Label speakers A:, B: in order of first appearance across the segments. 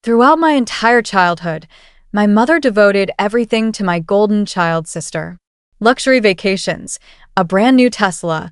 A: Throughout my entire childhood, my mother devoted everything to my golden child sister. Luxury vacations, a brand new Tesla,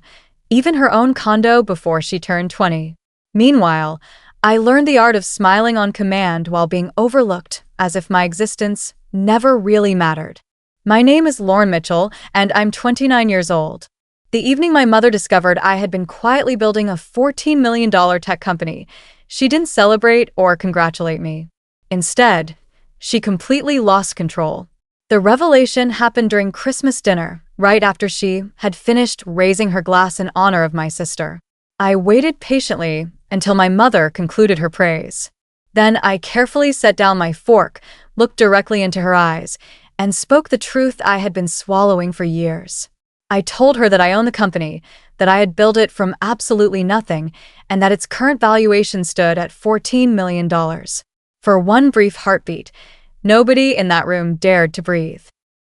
A: even her own condo before she turned 20. Meanwhile, I learned the art of smiling on command while being overlooked as if my existence never really mattered. My name is Lauren Mitchell, and I'm 29 years old. The evening my mother discovered I had been quietly building a $14 million tech company, she didn't celebrate or congratulate me. Instead, she completely lost control. The revelation happened during Christmas dinner, right after she had finished raising her glass in honor of my sister. I waited patiently until my mother concluded her praise. Then I carefully set down my fork, looked directly into her eyes, and spoke the truth I had been swallowing for years. I told her that I owned the company, that I had built it from absolutely nothing, and that its current valuation stood at $14 million. For one brief heartbeat, nobody in that room dared to breathe.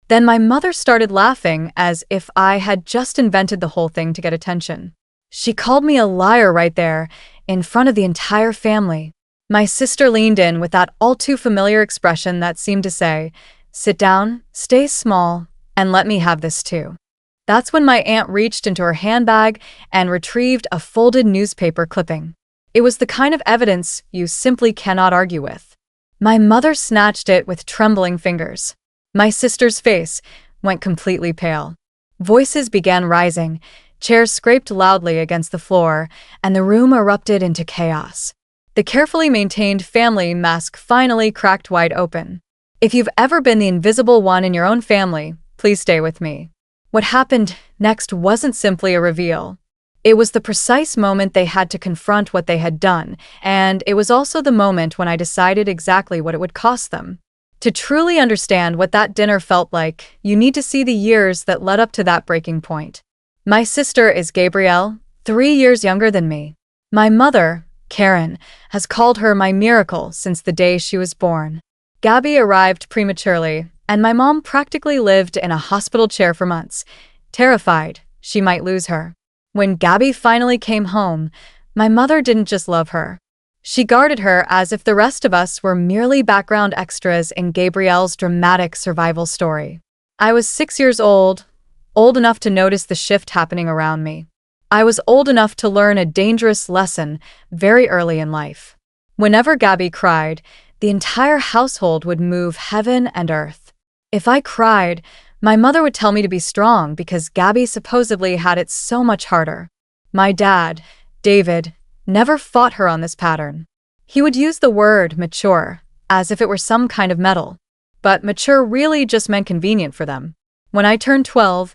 A: Then my mother started laughing as if I had just invented the whole thing to get attention. She called me a liar right there, in front of the entire family. My sister leaned in with that all-too-familiar expression that seemed to say, "Sit down, stay small, and let me have this too." That's when my aunt reached into her handbag and retrieved a folded newspaper clipping. It was the kind of evidence you simply cannot argue with. My mother snatched it with trembling fingers. My sister's face went completely pale. Voices began rising, chairs scraped loudly against the floor, and the room erupted into chaos. The carefully maintained family mask finally cracked wide open. If you've ever been the invisible one in your own family, please stay with me. What happened next wasn't simply a reveal. It was the precise moment they had to confront what they had done, and it was also the moment when I decided exactly what it would cost them. To truly understand what that dinner felt like, you need to see the years that led up to that breaking point. My sister is Gabrielle, 3 years younger than me. My mother, Karen, has called her my miracle since the day she was born. Gabby arrived prematurely, and my mom practically lived in a hospital chair for months, terrified she might lose her. When Gabby finally came home, my mother didn't just love her. She guarded her as if the rest of us were merely background extras in Gabrielle's dramatic survival story. I was 6 years old enough to notice the shift happening around me. I was old enough to learn a dangerous lesson very early in life. Whenever Gabby cried, the entire household would move heaven and earth. If I cried, my mother would tell me to be strong because Gabby supposedly had it so much harder. My dad, David, never fought her on this pattern. He would use the word mature as if it were some kind of medal, but mature really just meant convenient for them. When I turned 12,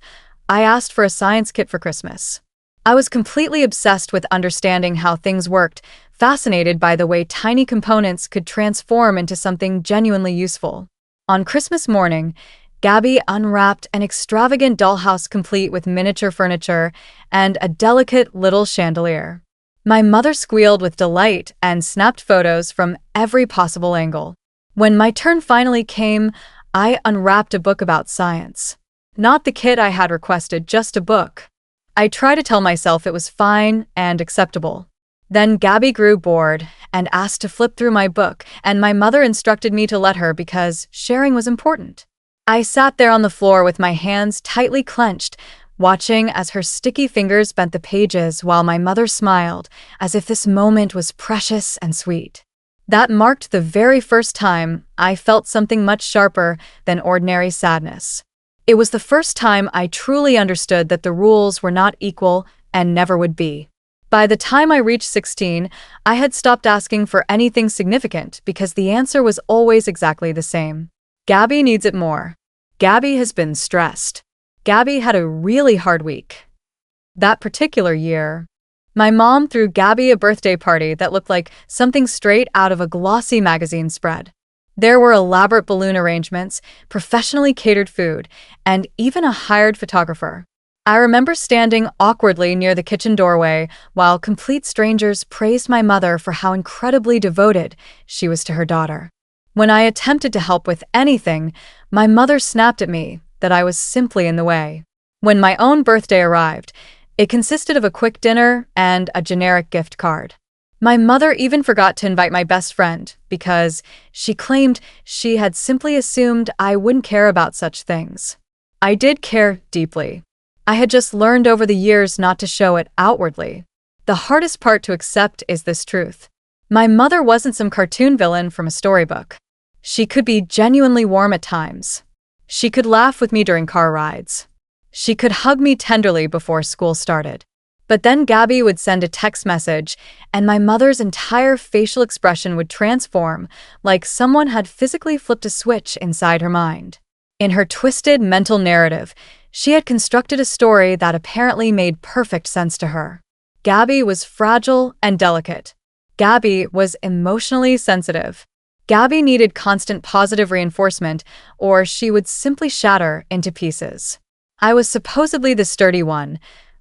A: I asked for a science kit for Christmas. I was completely obsessed with understanding how things worked, fascinated by the way tiny components could transform into something genuinely useful. On Christmas morning, Gabby unwrapped an extravagant dollhouse complete with miniature furniture and a delicate little chandelier. My mother squealed with delight and snapped photos from every possible angle. When my turn finally came, I unwrapped a book about science. Not the kit I had requested, just a book. I tried to tell myself it was fine and acceptable. Then Gabby grew bored and asked to flip through my book, and my mother instructed me to let her because sharing was important. I sat there on the floor with my hands tightly clenched, watching as her sticky fingers bent the pages while my mother smiled, as if this moment was precious and sweet. That marked the very first time I felt something much sharper than ordinary sadness. It was the first time I truly understood that the rules were not equal and never would be. By the time I reached 16, I had stopped asking for anything significant because the answer was always exactly the same. Gabby needs it more. Gabby has been stressed. Gabby had a really hard week. That particular year, my mom threw Gabby a birthday party that looked like something straight out of a glossy magazine spread. There were elaborate balloon arrangements, professionally catered food, and even a hired photographer. I remember standing awkwardly near the kitchen doorway while complete strangers praised my mother for how incredibly devoted she was to her daughter. When I attempted to help with anything, my mother snapped at me that I was simply in the way. When my own birthday arrived, it consisted of a quick dinner and a generic gift card. My mother even forgot to invite my best friend because she claimed she had simply assumed I wouldn't care about such things. I did care deeply. I had just learned over the years not to show it outwardly. The hardest part to accept is this truth. My mother wasn't some cartoon villain from a storybook. She could be genuinely warm at times. She could laugh with me during car rides. She could hug me tenderly before school started. But then Gabby would send a text message, and my mother's entire facial expression would transform, like someone had physically flipped a switch inside her mind. In her twisted mental narrative, she had constructed a story that apparently made perfect sense to her. Gabby was fragile and delicate. Gabby was emotionally sensitive. Gabby needed constant positive reinforcement, or she would simply shatter into pieces. I was supposedly the sturdy one,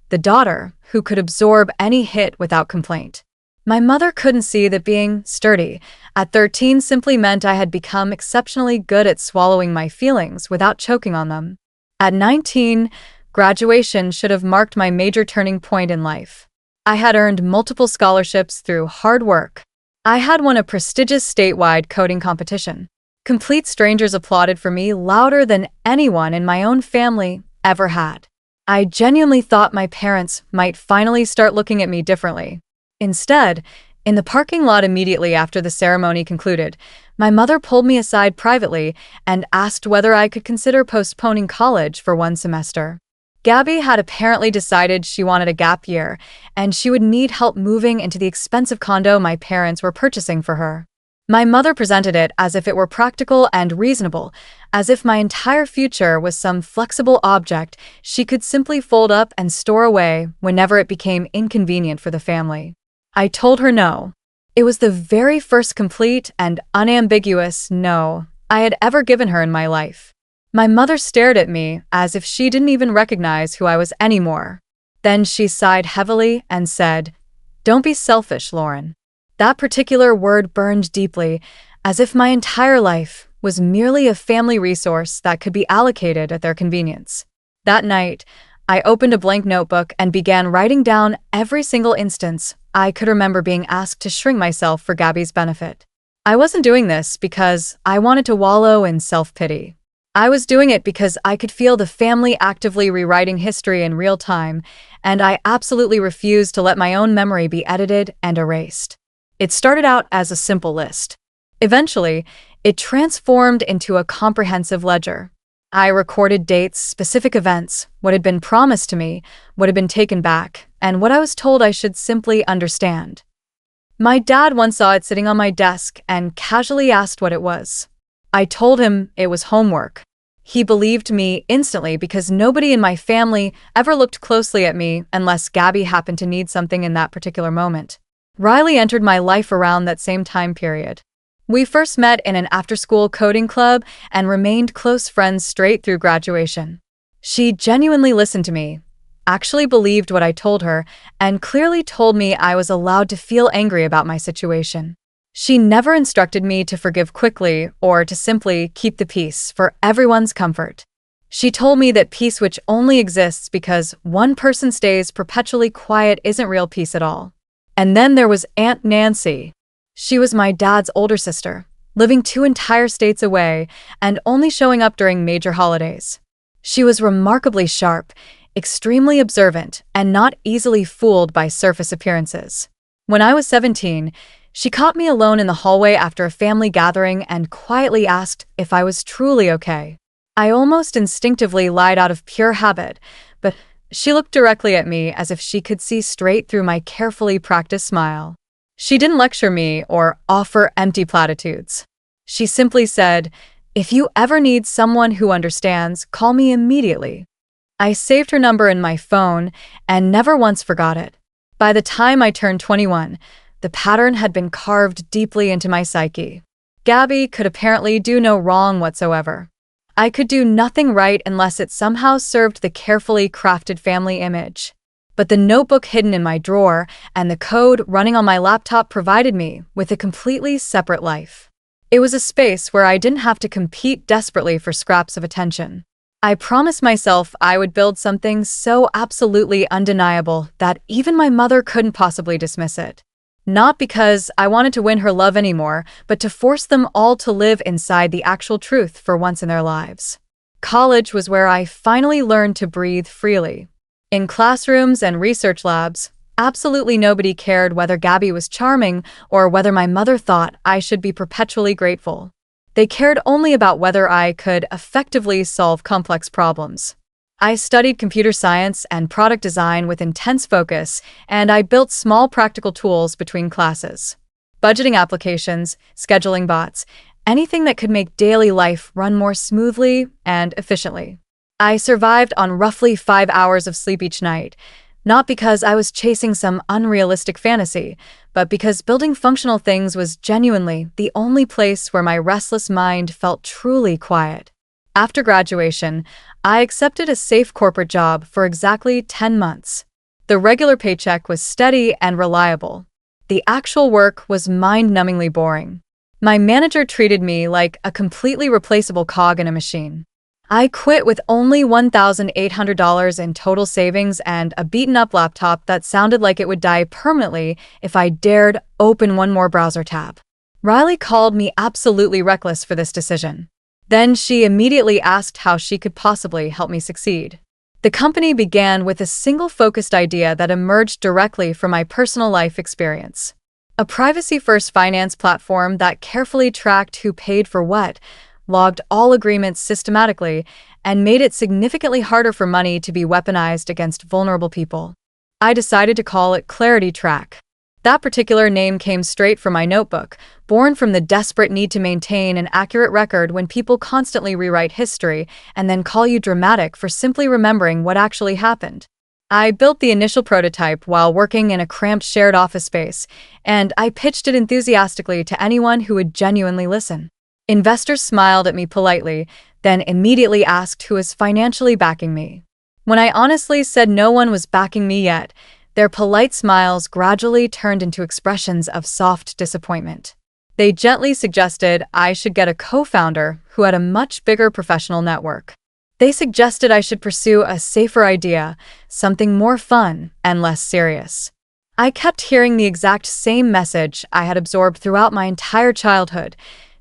A: the daughter who could absorb any hit without complaint. My mother couldn't see that being sturdy at 13 simply meant I had become exceptionally good at swallowing my feelings without choking on them. At 19, graduation should have marked my major turning point in life. I had earned multiple scholarships through hard work. I had won a prestigious statewide coding competition. Complete strangers applauded for me louder than anyone in my own family ever had. I genuinely thought my parents might finally start looking at me differently. Instead, in the parking lot immediately after the ceremony concluded, my mother pulled me aside privately and asked whether I could consider postponing college for one semester. Gabby had apparently decided she wanted a gap year, and she would need help moving into the expensive condo my parents were purchasing for her. My mother presented it as if it were practical and reasonable, as if my entire future was some flexible object she could simply fold up and store away whenever it became inconvenient for the family. I told her no. It was the very first complete and unambiguous no I had ever given her in my life. My mother stared at me as if she didn't even recognize who I was anymore. Then she sighed heavily and said, "Don't be selfish, Lauren." That particular word burned deeply, as if my entire life was merely a family resource that could be allocated at their convenience. That night, I opened a blank notebook and began writing down every single instance I could remember being asked to shrink myself for Gabby's benefit. I wasn't doing this because I wanted to wallow in self-pity. I was doing it because I could feel the family actively rewriting history in real time, and I absolutely refused to let my own memory be edited and erased. It started out as a simple list. Eventually, it transformed into a comprehensive ledger. I recorded dates, specific events, what had been promised to me, what had been taken back, and what I was told I should simply understand. My dad once saw it sitting on my desk and casually asked what it was. I told him it was homework. He believed me instantly because nobody in my family ever looked closely at me unless Gabby happened to need something in that particular moment. Riley entered my life around that same time period. We first met in an after-school coding club and remained close friends straight through graduation. She genuinely listened to me, actually believed what I told her, and clearly told me I was allowed to feel angry about my situation. She never instructed me to forgive quickly or to simply keep the peace for everyone's comfort. She told me that peace which only exists because one person stays perpetually quiet isn't real peace at all. And then there was Aunt Nancy. She was my dad's older sister, living 2 entire states away and only showing up during major holidays. She was remarkably sharp, extremely observant, and not easily fooled by surface appearances. When I was 17, she caught me alone in the hallway after a family gathering and quietly asked if I was truly okay. I almost instinctively lied out of pure habit, but she looked directly at me as if she could see straight through my carefully practiced smile. She didn't lecture me or offer empty platitudes. She simply said, "If you ever need someone who understands, call me immediately." I saved her number in my phone and never once forgot it. By the time I turned 21, the pattern had been carved deeply into my psyche. Gabby could apparently do no wrong whatsoever. I could do nothing right unless it somehow served the carefully crafted family image. But the notebook hidden in my drawer and the code running on my laptop provided me with a completely separate life. It was a space where I didn't have to compete desperately for scraps of attention. I promised myself I would build something so absolutely undeniable that even my mother couldn't possibly dismiss it. Not because I wanted to win her love anymore, but to force them all to live inside the actual truth for once in their lives. College was where I finally learned to breathe freely. In classrooms and research labs, absolutely nobody cared whether Gabby was charming or whether my mother thought I should be perpetually grateful. They cared only about whether I could effectively solve complex problems. I studied computer science and product design with intense focus, and I built small practical tools between classes. Budgeting applications, scheduling bots, anything that could make daily life run more smoothly and efficiently. I survived on roughly 5 hours of sleep each night, not because I was chasing some unrealistic fantasy, but because building functional things was genuinely the only place where my restless mind felt truly quiet. After graduation, I accepted a safe corporate job for exactly 10 months. The regular paycheck was steady and reliable. The actual work was mind-numbingly boring. My manager treated me like a completely replaceable cog in a machine. I quit with only $1,800 in total savings and a beaten-up laptop that sounded like it would die permanently if I dared open one more browser tab. Riley called me absolutely reckless for this decision. Then she immediately asked how she could possibly help me succeed. The company began with a single focused idea that emerged directly from my personal life experience. A privacy-first finance platform that carefully tracked who paid for what, logged all agreements systematically, and made it significantly harder for money to be weaponized against vulnerable people. I decided to call it Clarity Track. That particular name came straight from my notebook, born from the desperate need to maintain an accurate record when people constantly rewrite history and then call you dramatic for simply remembering what actually happened. I built the initial prototype while working in a cramped shared office space, and I pitched it enthusiastically to anyone who would genuinely listen. Investors smiled at me politely, then immediately asked who was financially backing me. When I honestly said no one was backing me yet, their polite smiles gradually turned into expressions of soft disappointment. They gently suggested I should get a co-founder who had a much bigger professional network. They suggested I should pursue a safer idea, something more fun and less serious. I kept hearing the exact same message I had absorbed throughout my entire childhood,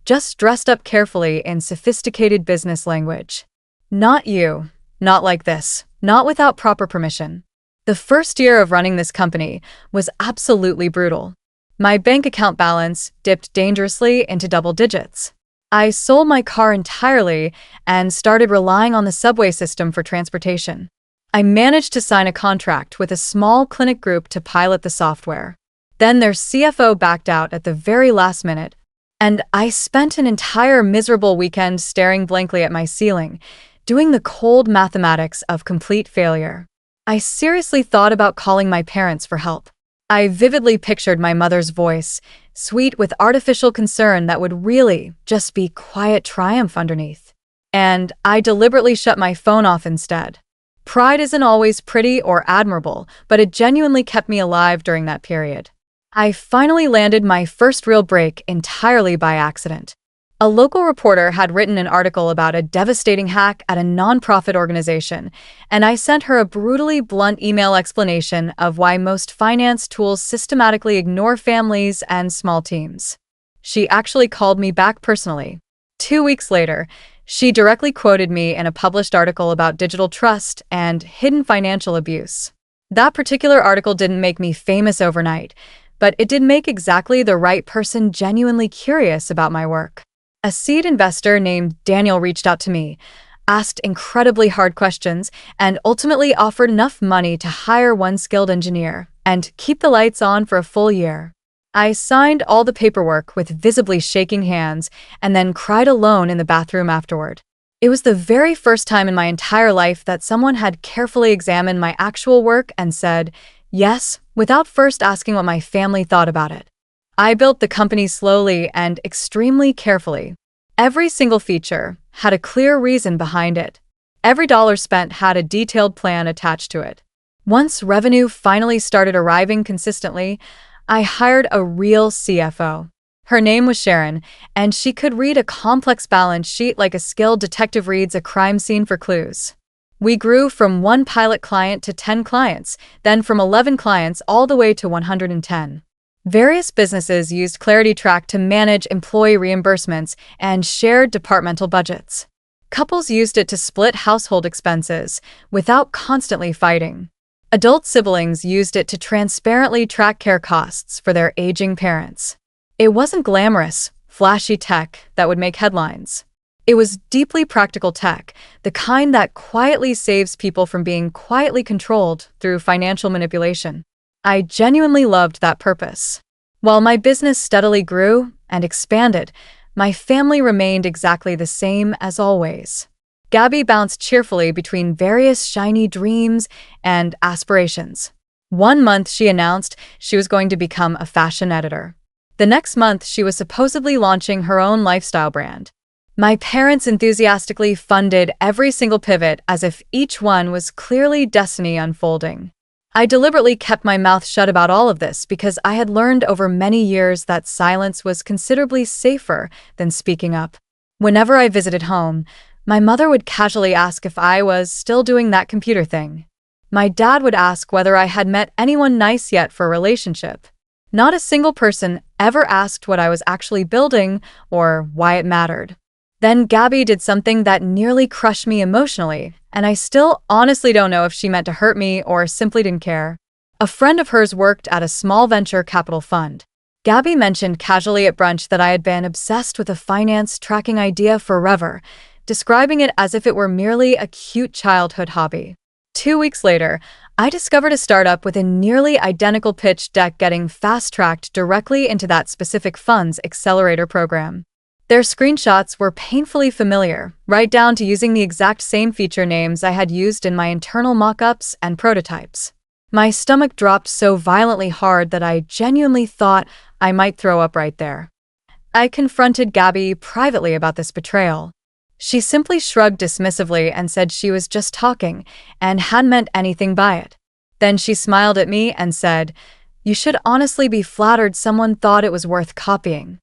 A: just dressed up carefully in sophisticated business language. Not you, not like this, not without proper permission. The first year of running this company was absolutely brutal. My bank account balance dipped dangerously into double digits. I sold my car entirely and started relying on the subway system for transportation. I managed to sign a contract with a small clinic group to pilot the software. Then their CFO backed out at the very last minute, and I spent an entire miserable weekend staring blankly at my ceiling, doing the cold mathematics of complete failure. I seriously thought about calling my parents for help. I vividly pictured my mother's voice, sweet with artificial concern that would really just be quiet triumph underneath. And I deliberately shut my phone off instead. Pride isn't always pretty or admirable, but it genuinely kept me alive during that period. I finally landed my first real break entirely by accident. A local reporter had written an article about a devastating hack at a nonprofit organization, and I sent her a brutally blunt email explanation of why most finance tools systematically ignore families and small teams. She actually called me back personally. 2 weeks later, she directly quoted me in a published article about digital trust and hidden financial abuse. That particular article didn't make me famous overnight, but it did make exactly the right person genuinely curious about my work. A seed investor named Daniel reached out to me, asked incredibly hard questions, and ultimately offered enough money to hire one skilled engineer and keep the lights on for a full year. I signed all the paperwork with visibly shaking hands and then cried alone in the bathroom afterward. It was the very first time in my entire life that someone had carefully examined my actual work and said yes, without first asking what my family thought about it. I built the company slowly and extremely carefully. Every single feature had a clear reason behind it. Every dollar spent had a detailed plan attached to it. Once revenue finally started arriving consistently, I hired a real CFO. Her name was Sharon, and she could read a complex balance sheet like a skilled detective reads a crime scene for clues. We grew from 1 pilot client to 10 clients, then from 11 clients all the way to 110. Various businesses used ClarityTrack to manage employee reimbursements and shared departmental budgets. Couples used it to split household expenses without constantly fighting. Adult siblings used it to transparently track care costs for their aging parents. It wasn't glamorous, flashy tech that would make headlines. It was deeply practical tech, the kind that quietly saves people from being quietly controlled through financial manipulation. I genuinely loved that purpose. While my business steadily grew and expanded, my family remained exactly the same as always. Gabby bounced cheerfully between various shiny dreams and aspirations. One month she announced she was going to become a fashion editor. The next month she was supposedly launching her own lifestyle brand. My parents enthusiastically funded every single pivot as if each one was clearly destiny unfolding. I deliberately kept my mouth shut about all of this because I had learned over many years that silence was considerably safer than speaking up. Whenever I visited home, my mother would casually ask if I was still doing that computer thing. My dad would ask whether I had met anyone nice yet for a relationship. Not a single person ever asked what I was actually building or why it mattered. Then Gabby did something that nearly crushed me emotionally, and I still honestly don't know if she meant to hurt me or simply didn't care. A friend of hers worked at a small venture capital fund. Gabby mentioned casually at brunch that I had been obsessed with a finance tracking idea forever, describing it as if it were merely a cute childhood hobby. 2 weeks later, I discovered a startup with a nearly identical pitch deck getting fast-tracked directly into that specific fund's accelerator program. Their screenshots were painfully familiar, right down to using the exact same feature names I had used in my internal mock-ups and prototypes. My stomach dropped so violently hard that I genuinely thought I might throw up right there. I confronted Gabby privately about this betrayal. She simply shrugged dismissively and said she was just talking and hadn't meant anything by it. Then she smiled at me and said, "You should honestly be flattered someone thought it was worth copying."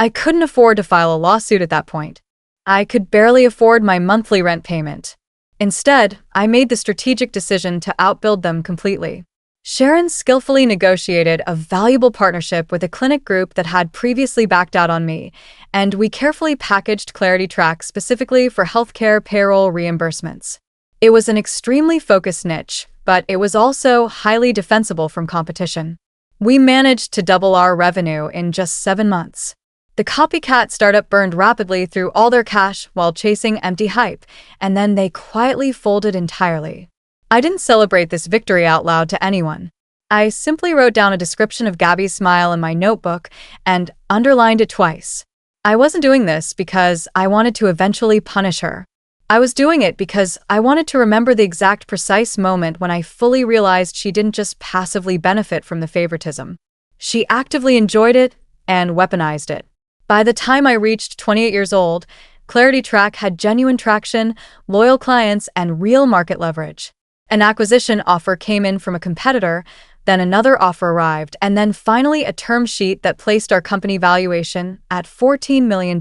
A: I couldn't afford to file a lawsuit at that point. I could barely afford my monthly rent payment. Instead, I made the strategic decision to outbuild them completely. Sharon skillfully negotiated a valuable partnership with a clinic group that had previously backed out on me, and we carefully packaged ClarityTrack specifically for healthcare payroll reimbursements. It was an extremely focused niche, but it was also highly defensible from competition. We managed to double our revenue in just 7 months. The copycat startup burned rapidly through all their cash while chasing empty hype, and then they quietly folded entirely. I didn't celebrate this victory out loud to anyone. I simply wrote down a description of Gabby's smile in my notebook and underlined it twice. I wasn't doing this because I wanted to eventually punish her. I was doing it because I wanted to remember the exact precise moment when I fully realized she didn't just passively benefit from the favoritism. She actively enjoyed it and weaponized it. By the time I reached 28 years old, ClarityTrack had genuine traction, loyal clients, and real market leverage. An acquisition offer came in from a competitor, then another offer arrived, and then finally a term sheet that placed our company valuation at $14 million.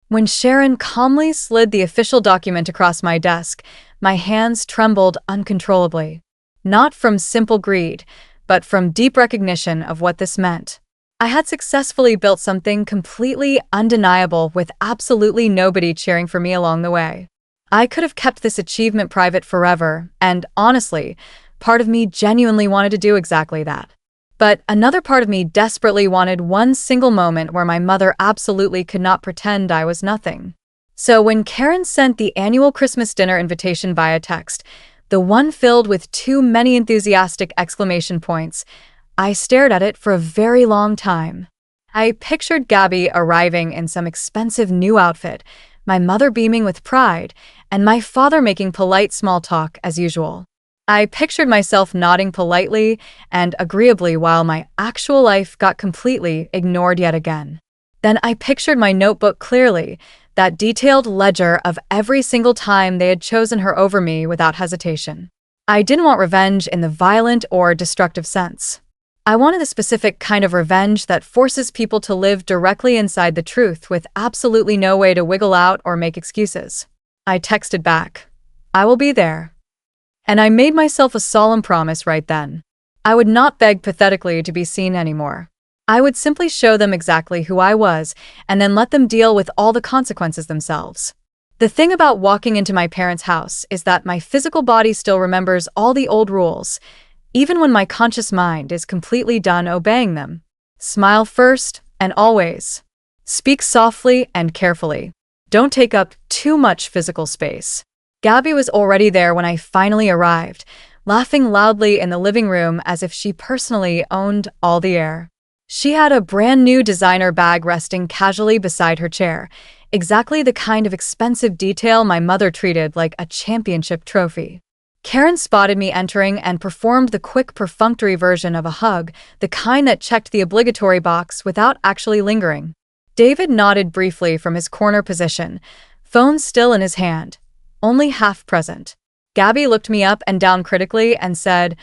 A: When Sharon calmly slid the official document across my desk, my hands trembled uncontrollably. Not from simple greed, but from deep recognition of what this meant. I had successfully built something completely undeniable with absolutely nobody cheering for me along the way. I could have kept this achievement private forever, and honestly, part of me genuinely wanted to do exactly that. But another part of me desperately wanted one single moment where my mother absolutely could not pretend I was nothing. So when Karen sent the annual Christmas dinner invitation via text, the one filled with too many enthusiastic exclamation points, I stared at it for a very long time. I pictured Gabby arriving in some expensive new outfit, my mother beaming with pride, and my father making polite small talk as usual. I pictured myself nodding politely and agreeably while my actual life got completely ignored yet again. Then I pictured my notebook clearly, that detailed ledger of every single time they had chosen her over me without hesitation. I didn't want revenge in the violent or destructive sense. I wanted a specific kind of revenge that forces people to live directly inside the truth with absolutely no way to wiggle out or make excuses. I texted back, "I will be there." And I made myself a solemn promise right then. I would not beg pathetically to be seen anymore. I would simply show them exactly who I was and then let them deal with all the consequences themselves. The thing about walking into my parents' house is that my physical body still remembers all the old rules, even when my conscious mind is completely done obeying them. Smile first and always. Speak softly and carefully. Don't take up too much physical space. Gabby was already there when I finally arrived, laughing loudly in the living room as if she personally owned all the air. She had a brand new designer bag resting casually beside her chair, exactly the kind of expensive detail my mother treated like a championship trophy. Karen spotted me entering and performed the quick perfunctory version of a hug, the kind that checked the obligatory box without actually lingering. David nodded briefly from his corner position, phone still in his hand, only half present. Gabby looked me up and down critically and said,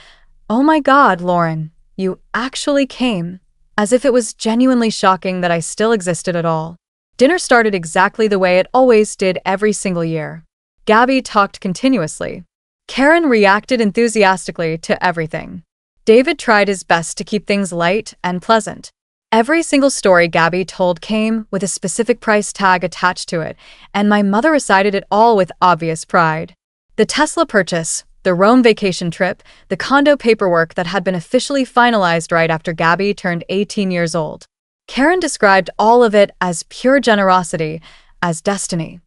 A: "Oh my God, Lauren, you actually came," as if it was genuinely shocking that I still existed at all. Dinner started exactly the way it always did every single year. Gabby talked continuously. Karen reacted enthusiastically to everything. David tried his best to keep things light and pleasant. Every single story Gabby told came with a specific price tag attached to it, and my mother recited it all with obvious pride. The Tesla purchase, the Rome vacation trip, the condo paperwork that had been officially finalized right after Gabby turned 18 years old. Karen described all of it as pure generosity, as destiny.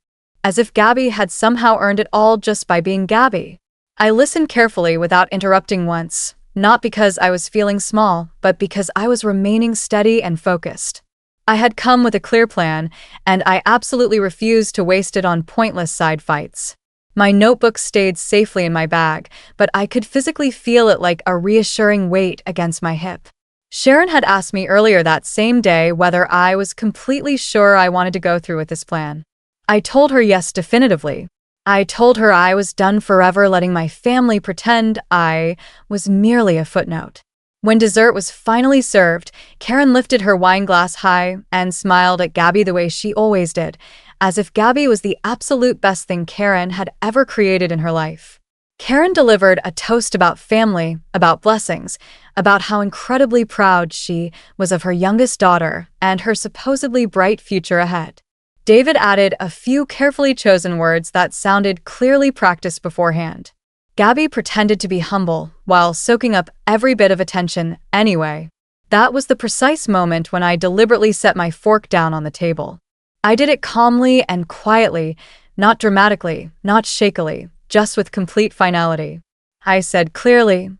A: As if Gabby had somehow earned it all just by being Gabby. I listened carefully without interrupting once, not because I was feeling small, but because I was remaining steady and focused. I had come with a clear plan, and I absolutely refused to waste it on pointless side fights. My notebook stayed safely in my bag, but I could physically feel it like a reassuring weight against my hip. Sharon had asked me earlier that same day whether I was completely sure I wanted to go through with this plan. I told her yes definitively. I told her I was done forever letting my family pretend I was merely a footnote. When dessert was finally served, Karen lifted her wine glass high and smiled at Gabby the way she always did, as if Gabby was the absolute best thing Karen had ever created in her life. Karen delivered a toast about family, about blessings, about how incredibly proud she was of her youngest daughter and her supposedly bright future ahead. David added a few carefully chosen words that sounded clearly practiced beforehand. Gabby pretended to be humble while soaking up every bit of attention anyway. That was the precise moment when I deliberately set my fork down on the table. I did it calmly and quietly, not dramatically, not shakily, just with complete finality. I said clearly,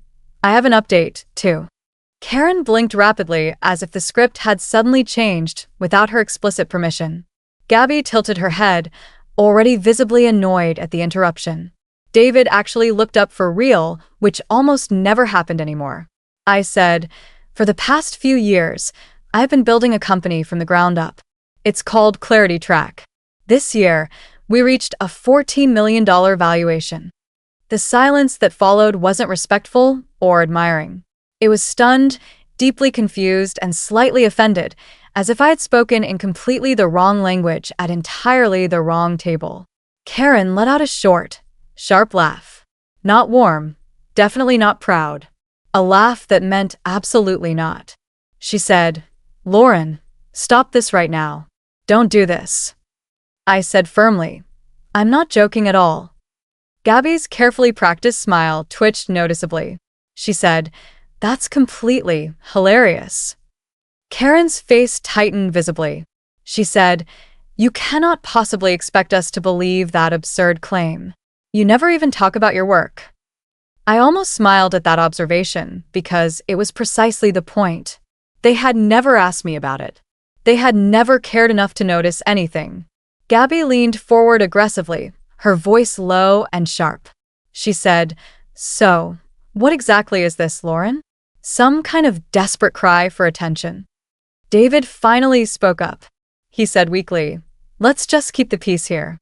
A: "I have an update, too." Karen blinked rapidly as if the script had suddenly changed without her explicit permission. Gabby tilted her head, already visibly annoyed at the interruption. David actually looked up for real, which almost never happened anymore. I said, "For the past few years, I've been building a company from the ground up. It's called Clarity Track. This year, we reached a $14 million valuation." The silence that followed wasn't respectful or admiring. It was stunned, deeply confused, and slightly offended, as if I had spoken in completely the wrong language at entirely the wrong table. Karen let out a short, sharp laugh. Not warm, definitely not proud. A laugh that meant absolutely not. She said, "Lauren, stop this right now. Don't do this." I said firmly, "I'm not joking at all." Gabby's carefully practiced smile twitched noticeably. She said, "That's completely hilarious." Karen's face tightened visibly. She said, "You cannot possibly expect us to believe that absurd claim. You never even talk about your work." I almost smiled at that observation because it was precisely the point. They had never asked me about it. They had never cared enough to notice anything. Gabby leaned forward aggressively, her voice low and sharp. She said, "So, what exactly is this, Lauren? Some kind of desperate cry for attention?" David finally spoke up. He said weakly, "Let's just keep the peace here."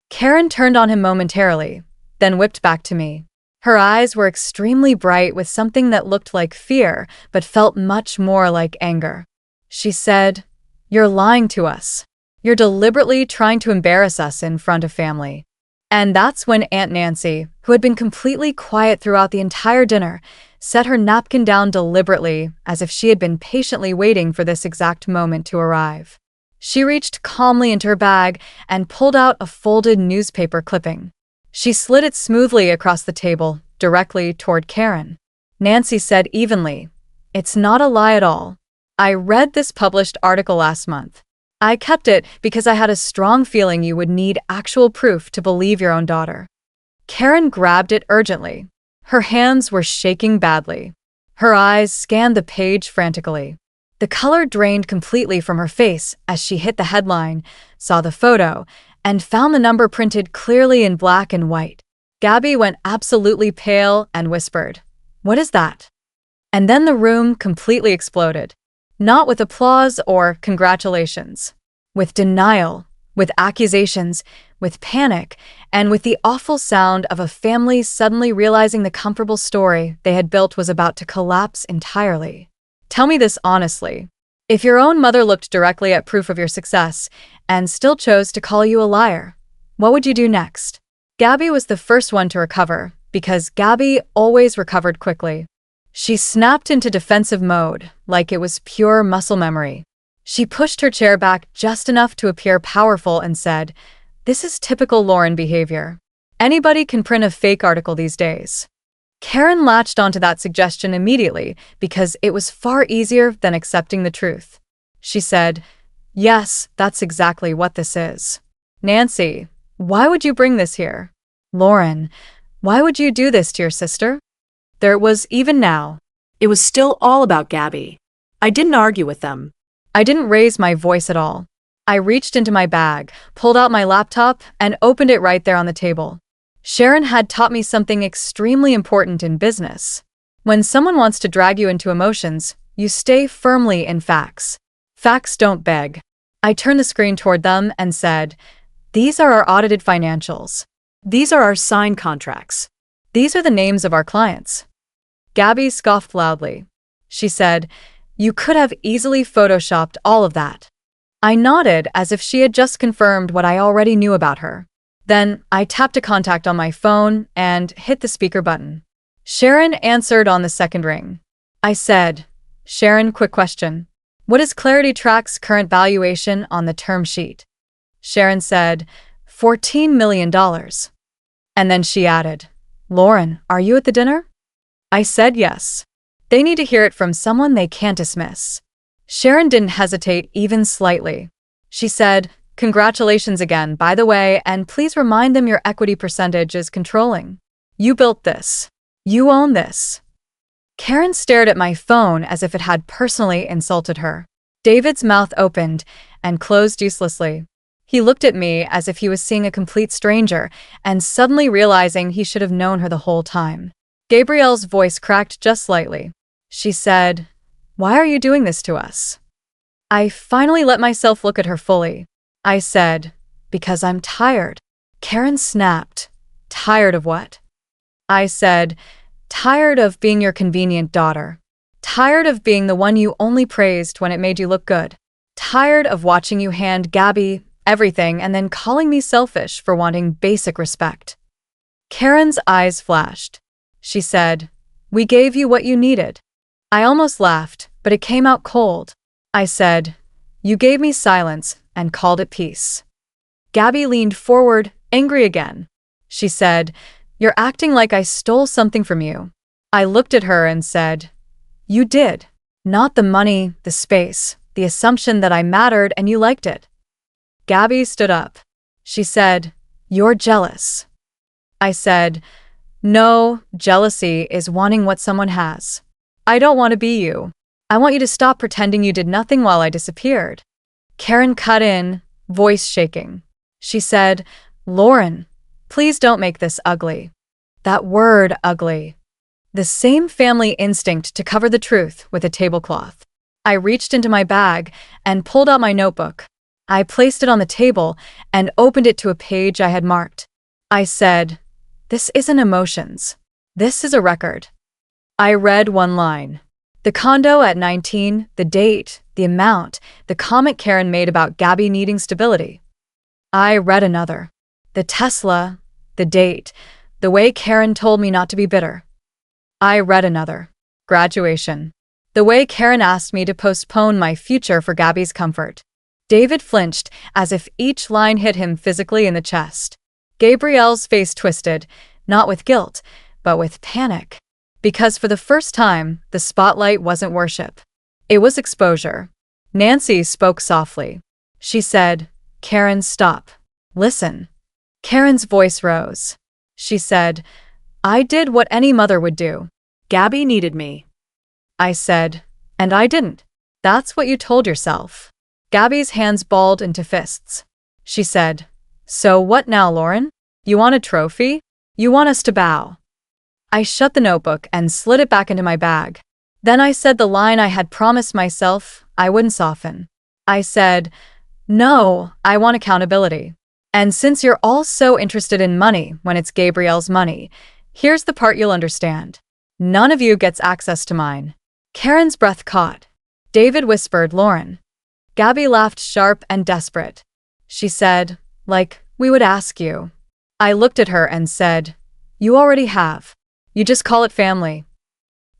A: Karen turned on him momentarily, then whipped back to me. Her eyes were extremely bright with something that looked like fear, but felt much more like anger. She said, "You're lying to us. You're deliberately trying to embarrass us in front of family." And that's when Aunt Nancy, who had been completely quiet throughout the entire dinner, set her napkin down deliberately, as if she had been patiently waiting for this exact moment to arrive. She reached calmly into her bag and pulled out a folded newspaper clipping. She slid it smoothly across the table, directly toward Karen. Nancy said evenly, "It's not a lie at all. I read this published article last month. I kept it because I had a strong feeling you would need actual proof to believe your own daughter." Karen grabbed it urgently. Her hands were shaking badly. Her eyes scanned the page frantically. The color drained completely from her face as she hit the headline, saw the photo, and found the number printed clearly in black and white. Gabby went absolutely pale and whispered, "What is that?" And then the room completely exploded. Not with applause or congratulations. With denial, with accusations, with panic, and with the awful sound of a family suddenly realizing the comfortable story they had built was about to collapse entirely. Tell me this honestly. If your own mother looked directly at proof of your success and still chose to call you a liar, what would you do next? Gabby was the first one to recover, because Gabby always recovered quickly. She snapped into defensive mode, like it was pure muscle memory. She pushed her chair back just enough to appear powerful and said, "This is typical Lauren behavior. Anybody can print a fake article these days." Karen latched onto that suggestion immediately because it was far easier than accepting the truth. She said, "Yes, that's exactly what this is. Nancy, why would you bring this here? Lauren, why would you do this to your sister?" There it was even now.
B: It was still all about Gabby. I didn't argue with them.
A: I didn't raise my voice at all. I reached into my bag, pulled out my laptop, and opened it right there on the table. Sharon had taught me something extremely important in business. When someone wants to drag you into emotions, you stay firmly in facts. Facts don't beg. I turned the screen toward them and said, "These are our audited financials.
B: These are our signed contracts.
A: These are the names of our clients." Gabby scoffed loudly. She said, "You could have easily photoshopped all of that." I nodded as if she had just confirmed what I already knew about her. Then I tapped a contact on my phone and hit the speaker button. Sharon answered on the second ring. I said, "Sharon, quick question. What is Clarity Track's current valuation on the term sheet?" Sharon said, $14 million. And then she added, "Lauren, are you at the dinner?" I said yes. They need to hear it from someone they can't dismiss. Sharon didn't hesitate even slightly. She said, "Congratulations again, by the way, and please remind them your equity percentage is controlling. You built this. You own this." Karen stared at my phone as if it had personally insulted her. David's mouth opened and closed uselessly. He looked at me as if he was seeing a complete stranger and suddenly realizing he should have known her the whole time. Gabrielle's voice cracked just slightly. She said, "Why are you doing this to us?" I finally let myself look at her fully. I said, "Because I'm tired." Karen snapped. "Tired of what?" I said, "Tired of being your convenient daughter. Tired of being the one you only praised when it made you look good. Tired of watching you hand Gabby everything and then calling me selfish for wanting basic respect." Karen's eyes flashed. She said, "We gave you what you needed." I almost laughed, but it came out cold. I said, "You gave me silence and called it peace." Gabby leaned forward, angry again. She said, "You're acting like I stole something from you." I looked at her and said, "You did. Not the money, the space, the assumption that I mattered and you liked it." Gabby stood up. She said, "You're jealous." I said, "No, jealousy is wanting what someone has. I don't want to be you. I want you to stop pretending you did nothing while I disappeared." Karen cut in, voice shaking. She said, "Lauren, please don't make this ugly." That word, ugly. The same family instinct to cover the truth with a tablecloth. I reached into my bag and pulled out my notebook. I placed it on the table and opened it to a page I had marked. I said, "This isn't emotions. This is a record." I read one line. The condo at 19, the date, the amount, the comment Karen made about Gabby needing stability. I read another. The Tesla, the date, the way Karen told me not to be bitter. I read another. Graduation. The way Karen asked me to postpone my future for Gabby's comfort. David flinched as if each line hit him physically in the chest. Gabrielle's face twisted, not with guilt, but with panic. Because for the first time, the spotlight wasn't worship. It was exposure. Nancy spoke softly. She said, "Karen, stop. Listen." Karen's voice rose. She said, "I did what any mother would do."
B: Gabby needed me.
A: I said, "And I didn't." "That's what you told yourself." Gabby's hands balled into fists. She said, "So what now, Lauren? You want a trophy? You want us to bow?" I shut the notebook and slid it back into my bag. Then I said the line I had promised myself I wouldn't soften. I said, "No, I want accountability. And since you're all so interested in money when it's Gabrielle's money, here's the part you'll understand. None of you gets access to mine." Karen's breath caught. David whispered, "Lauren." Gabby laughed sharp and desperate. She said, "Like, we would ask you." I looked at her and said, "You already have. You just call it family."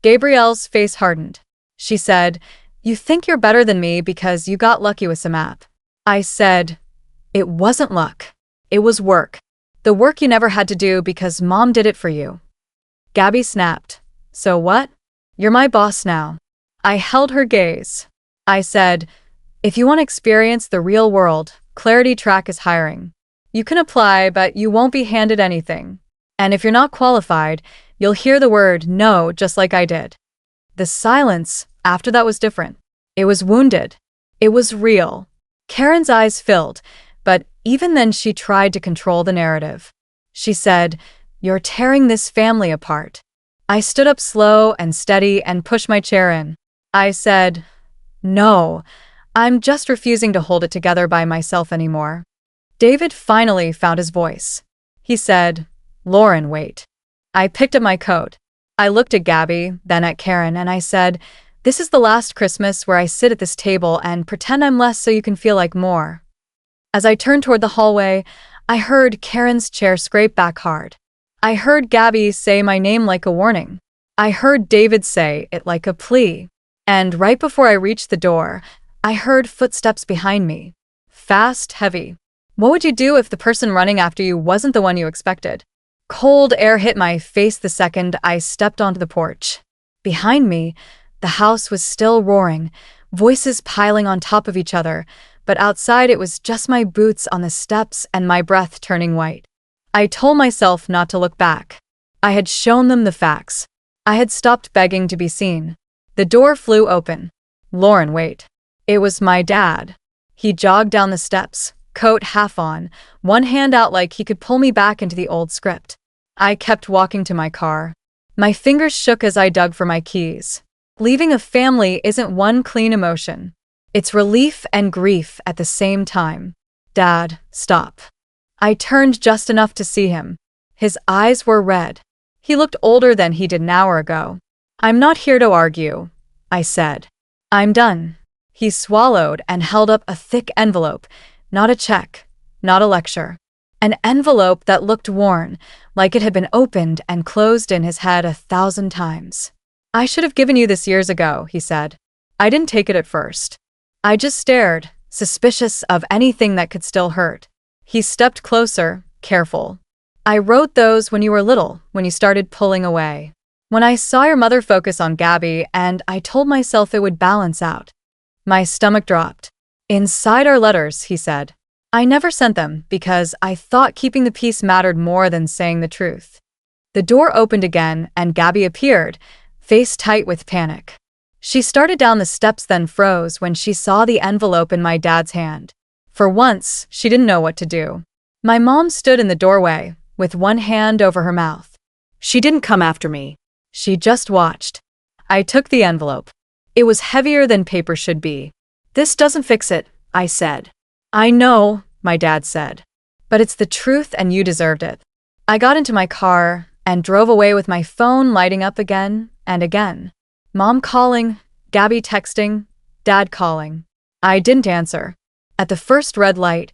A: Gabrielle's face hardened. She said, "You think you're better than me because you got lucky with some app." I said, "It wasn't luck. It was work. The work you never had to do because Mom did it for you." Gabby snapped. "So what? You're my boss now." I held her gaze. I said, "If you want to experience the real world, Clarity Track is hiring. You can apply, but you won't be handed anything. And if you're not qualified, you'll hear the word no just like I did." The silence after that was different. It was wounded. It was real. Karen's eyes filled, but even then she tried to control the narrative. She said, "You're tearing this family apart." I stood up slow and steady and pushed my chair in. I said, "No, I'm just refusing to hold it together by myself anymore." David finally found his voice. He said, "Lauren, wait." I picked up my coat. I looked at Gabby, then at Karen, and I said, "This is the last Christmas where I sit at this table and pretend I'm less so you can feel like more." As I turned toward the hallway, I heard Karen's chair scrape back hard. I heard Gabby say my name like a warning. I heard David say it like a plea. And right before I reached the door, I heard footsteps behind me. Fast, heavy. What would you do if the person running after you wasn't the one you expected? Cold air hit my face the second I stepped onto the porch. Behind me, the house was still roaring, voices piling on top of each other, but outside it was just my boots on the steps and my breath turning white. I told myself not to look back. I had shown them the facts. I had stopped begging to be seen. The door flew open. "Lauren, wait." It was my dad. He jogged down the steps, coat half on, one hand out like he could pull me back into the old script. I kept walking to my car. My fingers shook as I dug for my keys. Leaving a family isn't one clean emotion. It's relief and grief at the same time. "Dad, stop." I turned just enough to see him. His eyes were red. He looked older than he did an hour ago. "I'm not here to argue," I said. "I'm done." He swallowed and held up a thick envelope, not a check, not a lecture. An envelope that looked worn, like it had been opened and closed in his head 1,000 times. "I should have given you this years ago," he said. "I didn't take it at first. I just stared, suspicious of anything that could still hurt." He stepped closer, careful. "I wrote those when you were little, when you started pulling away. When I saw your mother focus on Gabby, and I told myself it would balance out." My stomach dropped. "Inside our letters," he said. "I never sent them because I thought keeping the peace mattered more than saying the truth." The door opened again and Gabby appeared, face tight with panic. She started down the steps then froze when she saw the envelope in my dad's hand. For once, she didn't know what to do. My mom stood in the doorway, with one hand over her mouth. She didn't come after me. She just watched. I took the envelope. It was heavier than paper should be. "This doesn't fix it," I said. "I know," my dad said. "But it's the truth and you deserved it." I got into my car and drove away with my phone lighting up again and again. Mom calling, Gabby texting, Dad calling. I didn't answer. At the first red light,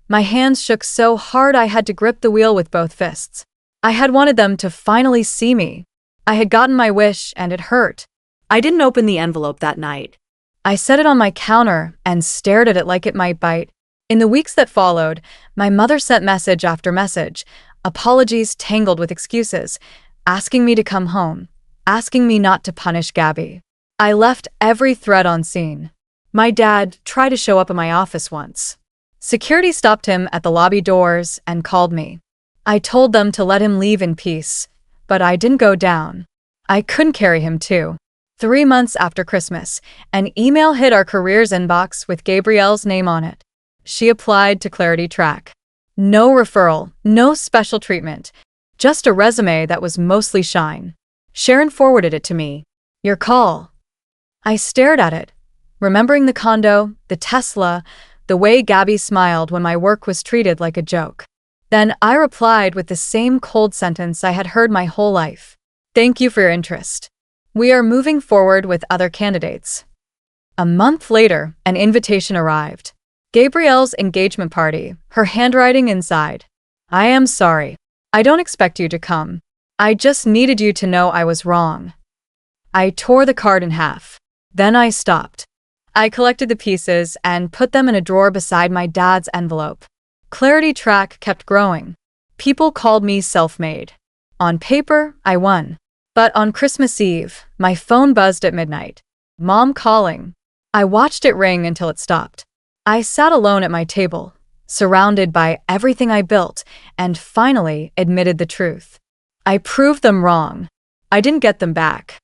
A: my hands shook so hard I had to grip the wheel with both fists. I had wanted them to finally see me. I had gotten my wish and it hurt.
B: I didn't open the envelope that night.
A: I set it on my counter and stared at it like it might bite. In the weeks that followed, my mother sent message after message, apologies tangled with excuses, asking me to come home, asking me not to punish Gabby. I left every thread on scene. My dad tried to show up at my office once. Security stopped him at the lobby doors and called me. I told them to let him leave in peace, but I didn't go down. I couldn't carry him too. 3 months after Christmas, an email hit our careers inbox with Gabrielle's name on it. She applied to Clarity Track. No referral, no special treatment, just a resume that was mostly shine. Sharon forwarded it to me. Your call. I stared at it, remembering the condo, the Tesla, the way Gabby smiled when my work was treated like a joke. Then I replied with the same cold sentence I had heard my whole life. Thank you for your interest. We are moving forward with other candidates. A month later, an invitation arrived. Gabrielle's engagement party, her handwriting inside. I am sorry. I don't expect you to come. I just needed you to know I was wrong. I tore the card in half. Then I stopped. I collected the pieces and put them in a drawer beside my dad's envelope. Clarity Track kept growing. People called me self-made. On paper, I won. But on Christmas Eve, my phone buzzed at midnight. Mom calling. I watched it ring until it stopped. I sat alone at my table, surrounded by everything I built, and finally admitted the truth. I proved them wrong. I didn't get them back.